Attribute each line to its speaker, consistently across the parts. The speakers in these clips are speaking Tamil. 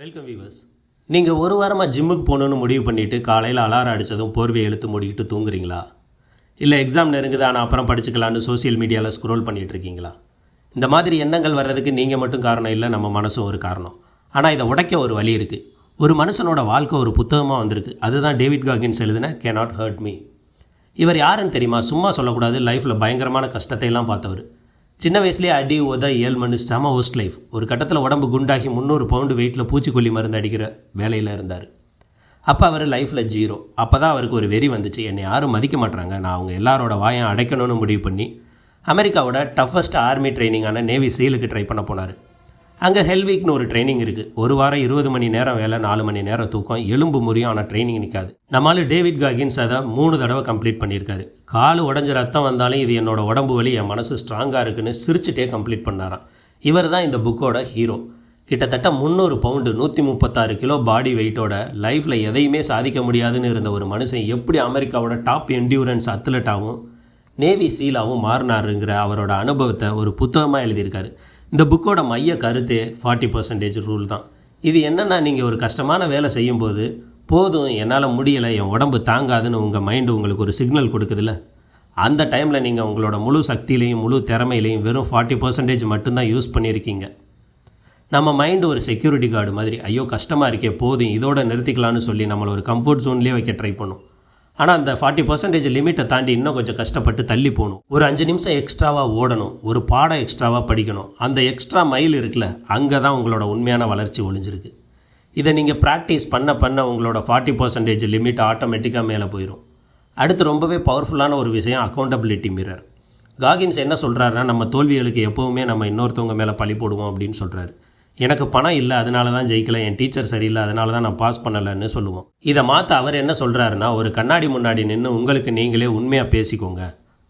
Speaker 1: Welcome viewers. நீங்கள் ஒரு வாரமாக ஜிம்முக்கு போகணுன்னு முடிவு பண்ணிவிட்டு காலையில் அலாரம் அடித்ததும் போர்வையை இழுத்து மூடிக்கிட்டு தூங்குறீங்களா? இல்லை எக்ஸாம் நெருங்குது ஆனால் அப்புறம் படிச்சுக்கலான்னு சோசியல் மீடியாவில் ஸ்க்ரோல் பண்ணிகிட்டு இருக்கீங்களா? இந்த மாதிரி எண்ணங்கள் வர்றதுக்கு நீங்கள் மட்டும் காரணம் இல்லை, நம்ம மனசும் ஒரு காரணம். ஆனால் இதை உடைக்க ஒரு வழி இருக்குது. ஒரு மனுஷனோட வாழ்க்கை ஒரு புத்தகமாக வந்திருக்கு. அதுதான் டேவிட் காகின்ஸ் எழுதின கேனாட் ஹர்ட் மீ. இவர் யாருன்னு தெரியுமா? சும்மா சொல்லக்கூடாது, லைஃப்பில் பயங்கரமான கஷ்டத்தையெல்லாம் பார்த்தவர். சின்ன வயசுலேயே அடி உத ஏழ்மனு செம ஒஸ்ட் லைஃப். ஒரு கட்டத்தில் உடம்பு குண்டாகி 300 பவுண்டு வெயிட்டில் பூச்சிக்கொல்லி மருந்து அடிக்கிற வேலையில் இருந்தார். அப்போ அவர் லைஃப்பில் ஜீரோ. அப்போ தான் அவருக்கு ஒரு வெறி வந்துச்சு, என்னை யாரும் மதிக்க மாட்டாங்க, நான் அவங்க எல்லாரோட வாயம் அடைக்கணும்னு முடிவு பண்ணி அமெரிக்காவோட டஃபஸ்ட் ஆர்மி ட்ரைனிங்கான நேவி சீலுக்கு ட்ரை பண்ண போனார். அங்கே ஹெல்வீக்னு ஒரு ட்ரைனிங் இருக்குது. ஒரு வாரம் 20 மணி நேரம் வேலை, 4 மணி நேரம் தூக்கம், எலும்பு முறியும், ஆனால் ட்ரைனிங் நிற்காது. நம்மளால டேவிட் காகின்ஸ் அதை 3 தடவை கம்ப்ளீட் பண்ணியிருக்காரு. கால் உடஞ்ச ரத்தம் வந்தாலும் இது என்னோட உடம்பு வலி, என் மனசு ஸ்ட்ராங்காக இருக்குன்னு சிரிச்சுட்டே கம்ப்ளீட் பண்ணாராம். இவர் தான் இந்த புக்கோட ஹீரோ. கிட்டத்தட்ட 300 பவுண்டு 136 கிலோ பாடி வெயிட்டோட லைஃப்பில் எதையுமே சாதிக்க முடியாதுன்னு இருந்த ஒரு மனுஷன் எப்படி அமெரிக்காவோட டாப் என்டியூரன்ஸ் அத்லட்டாகவும் நேவி சீலாகவும் மாறினாருங்கிற அவரோட அனுபவத்தை ஒரு புத்தகமாக எழுதியிருக்காரு. இந்த புக்கோட மைய கருத்தே 40% ரூல் தான். இது என்னென்னா, நீங்கள் ஒரு கஷ்டமான வேலை செய்யும்போது போதும் என்னால் முடியலை, என் உடம்பு தாங்காதுன்னு உங்கள் மைண்டு உங்களுக்கு ஒரு சிக்னல் கொடுக்குதுல்ல, அந்த டைமில் நீங்கள் உங்களோட முழு சக்தியிலையும் முழு திறமையிலையும் வெறும் 40% மட்டும்தான் யூஸ் பண்ணியிருக்கீங்க. நம்ம மைண்டு ஒரு செக்யூரிட்டி கார்டு மாதிரி, ஐயோ கஷ்டமாக இருக்கே போதும் இதோட நிறுத்திக்கலான்னு சொல்லி நம்மளை ஒரு கம்ஃபர்ட் ஜோன்லேயே வைக்க ட்ரை பண்ணும். ஆனால் அந்த 40% லிமிட்டை தாண்டி இன்னும் கொஞ்சம் கஷ்டப்பட்டு தள்ளி போகணும். ஒரு 5 நிமிஷம் எக்ஸ்ட்ராவாக ஓடணும், ஒரு பாடம் எக்ஸ்ட்ராவாக படிக்கணும். அந்த எக்ஸ்ட்ரா மைல் இருக்குல்ல, அங்கே தான் உங்களோட உண்மையான வளர்ச்சி ஒளிஞ்சிருக்கு. இதை நீங்கள் ப்ராக்டிஸ் பண்ண உங்களோட 40% லிமிட் ஆட்டோமேட்டிக்காக மேலே போயிடும். அடுத்து ரொம்பவே பவர்ஃபுல்லான ஒரு விஷயம், அக்கௌண்டபிலிட்டி மிரர். காகின்ஸ் என்ன சொல்கிறாருன்னா, நம்ம தோல்விகளுக்கு எப்போவுமே நம்ம இன்னொருத்தவங்க மேலே பழி போடுவோம் அப்படின்னு சொல்கிறாரு. எனக்கு பணம் இல்லை அதனால தான் ஜெயிக்கலை, என் டீச்சர் சரியில்லை அதனால தான் நான் பாஸ் பண்ணலைன்னு சொல்லுவோம். இதை மாற்ற அவர் என்ன சொல்கிறாருன்னா, ஒரு கண்ணாடி முன்னாடி நின்று உங்களுக்கு நீங்களே உண்மையாக பேசிக்கோங்க.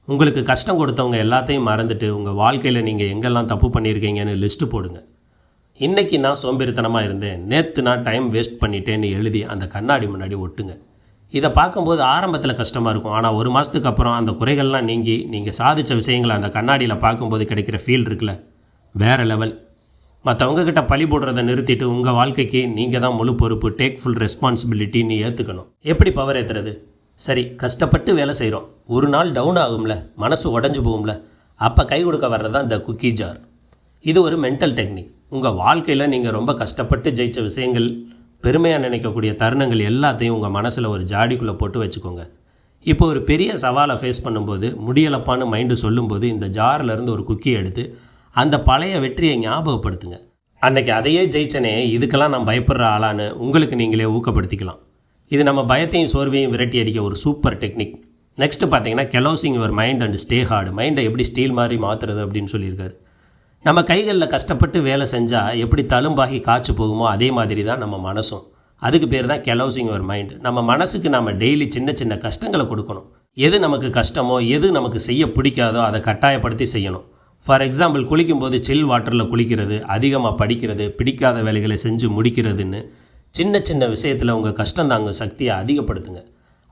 Speaker 1: உங்களுக்கு கஷ்டம் கொடுத்தவங்க எல்லாத்தையும் மறந்துட்டு உங்கள் வாழ்க்கையில் நீங்கள் எங்கெல்லாம் தப்பு பண்ணியிருக்கீங்கன்னு லிஸ்ட்டு போடுங்க. இன்றைக்கி நான் சோம்பேறித்தனமாக இருந்தேன், நேற்று நான் டைம் வேஸ்ட் பண்ணிட்டேன்னு எழுதி அந்த கண்ணாடி முன்னாடி ஒட்டுங்க. இதை பார்க்கும்போது ஆரம்பத்தில் கஷ்டமாக இருக்கும், ஆனால் ஒரு மாதத்துக்கு அப்புறம் அந்த குறைகள்லாம் நீங்கி நீங்கள் சாதித்த விஷயங்களை அந்த கண்ணாடியில் பார்க்கும்போது கிடைக்கிற ஃபீல் இருக்குல்ல, வேறு லெவல். மற்றவங்கக்கிட்ட பழி போடுறதை நிறுத்திட்டு உங்கள் வாழ்க்கைக்கு நீங்கள் தான் முழு பொறுப்பு, டேக் ஃபுல் ரெஸ்பான்சிபிலிட்டின்னு ஏற்றுக்கணும். எப்படி பவர் ஏற்றுறது? சரி, கஷ்டப்பட்டு வேலை செய்கிறோம், ஒரு நாள் டவுன் ஆகும்ல, மனசு உடஞ்சி போகும்ல, அப்போ கை கொடுக்க வர்றது தான் இந்த குக்கி ஜார். இது ஒரு மென்டல் டெக்னிக். உங்கள் வாழ்க்கையில் நீங்கள் ரொம்ப கஷ்டப்பட்டு ஜெயித்த விஷயங்கள், பெருமையாக நினைக்கக்கூடிய தருணங்கள் எல்லாத்தையும் உங்கள் மனசில் ஒரு ஜாடிக்குள்ளே போட்டு வச்சுக்கோங்க. இப்போ ஒரு பெரிய சவாலை ஃபேஸ் பண்ணும்போது, முடியலப்பான்னு மைண்டு சொல்லும்போது இந்த ஜாரிலேருந்து ஒரு குக்கியை எடுத்து அந்த பழைய வெற்றியை ஞாபகப்படுத்துங்க. அன்றைக்கி அதையே ஜெயிச்சனே, இதுக்கெல்லாம் நான் பயப்படுற ஆளான்னு உங்களுக்கு நீங்களே ஊக்கப்படுத்திக்கலாம். இது நம்ம பயத்தையும் சோர்வையும் விரட்டி அடிக்க ஒரு சூப்பர் டெக்னிக். நெக்ஸ்ட்டு பார்த்தீங்கன்னா, closing your mind and stay hard. மைண்டை எப்படி ஸ்டீல் மாதிரி மாற்றுறது அப்படின்னு சொல்லியிருக்காரு. நம்ம கைகளில் கஷ்டப்பட்டு வேலை செஞ்சால் எப்படி தழும்பாகி காய்ச்சி போகுமோ அதே மாதிரி தான் நம்ம மனசும். அதுக்கு பேர் தான் கெலோசிங் யுவர் மைண்ட். நம்ம மனசுக்கு நம்ம டெய்லி சின்ன சின்ன கஷ்டங்களை கொடுக்கணும். எது நமக்கு கஷ்டமோ, எது நமக்கு செய்ய பிடிக்காதோ அதை கட்டாயப்படுத்தி செய்யணும். ஃபார் எக்ஸாம்பிள், குளிக்கும்போது சில் வாட்டரில் குளிக்கிறது, அதிகமாக படிக்கிறது, பிடிக்காத வேலைகளை செஞ்சு முடிக்கிறதுன்னு சின்ன சின்ன விஷயத்தில் உங்கள் கஷ்டம் தாங்க சக்தியை அதிகப்படுத்துங்க.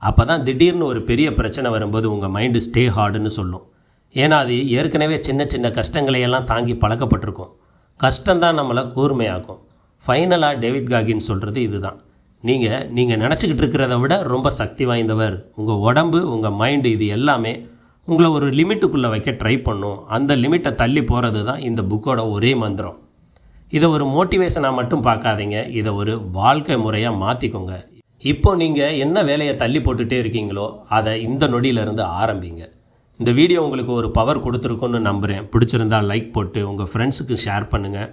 Speaker 1: அப்போ தான் திடீர்னு ஒரு பெரிய பிரச்சனை வரும்போது உங்கள் மைண்டு ஸ்டே ஹார்டுன்னு சொல்லும். ஏன்னா அது ஏற்கனவே சின்ன சின்ன கஷ்டங்களையெல்லாம் தாங்கி பழக்கப்பட்டிருக்கும். கஷ்டம்தான் நம்மளை கூர்மையாக்கும். ஃபைனலாக டேவிட் காகின்ஸ் சொல்கிறது இதுதான், நீங்கள் நினச்சிக்கிட்டு இருக்கிறத விட ரொம்ப சக்தி வாய்ந்தவர். உங்கள் உடம்பு, உங்கள் மைண்டு, இது எல்லாமே உங்களை ஒரு லிமிட்டுக்குள்ளே வைக்க ட்ரை பண்ணும். அந்த லிமிட்டை தள்ளி போகிறது தான் இந்த புக்கோட ஒரே மந்திரம். இதை ஒரு மோட்டிவேஷனாக மட்டும் பார்க்காதீங்க, இதை ஒரு வாழ்க்கை முறையாக மாற்றிக்கோங்க. இப்போ நீங்கள் என்ன வேலையை தள்ளி போட்டுகிட்டே இருக்கீங்களோ அதை இந்த நொடியிலேருந்து ஆரம்பிங்க. இந்த வீடியோ உங்களுக்கு ஒரு பவர் கொடுத்துருக்குன்னு நம்புகிறேன். பிடிச்சிருந்தால் லைக் போட்டு உங்கள் ஃப்ரெண்ட்ஸுக்கு ஷேர் பண்ணுங்கள்.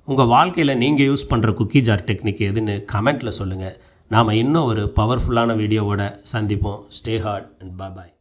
Speaker 1: உங்கள் வாழ்க்கையில் நீங்கள் யூஸ் பண்ணுற குக்கி ஜார் டெக்னிக் எதுன்னு கமெண்ட்டில் சொல்லுங்கள். நாம் இன்னும் ஒரு பவர்ஃபுல்லான வீடியோவோட சந்திப்போம். Stay hard and bye.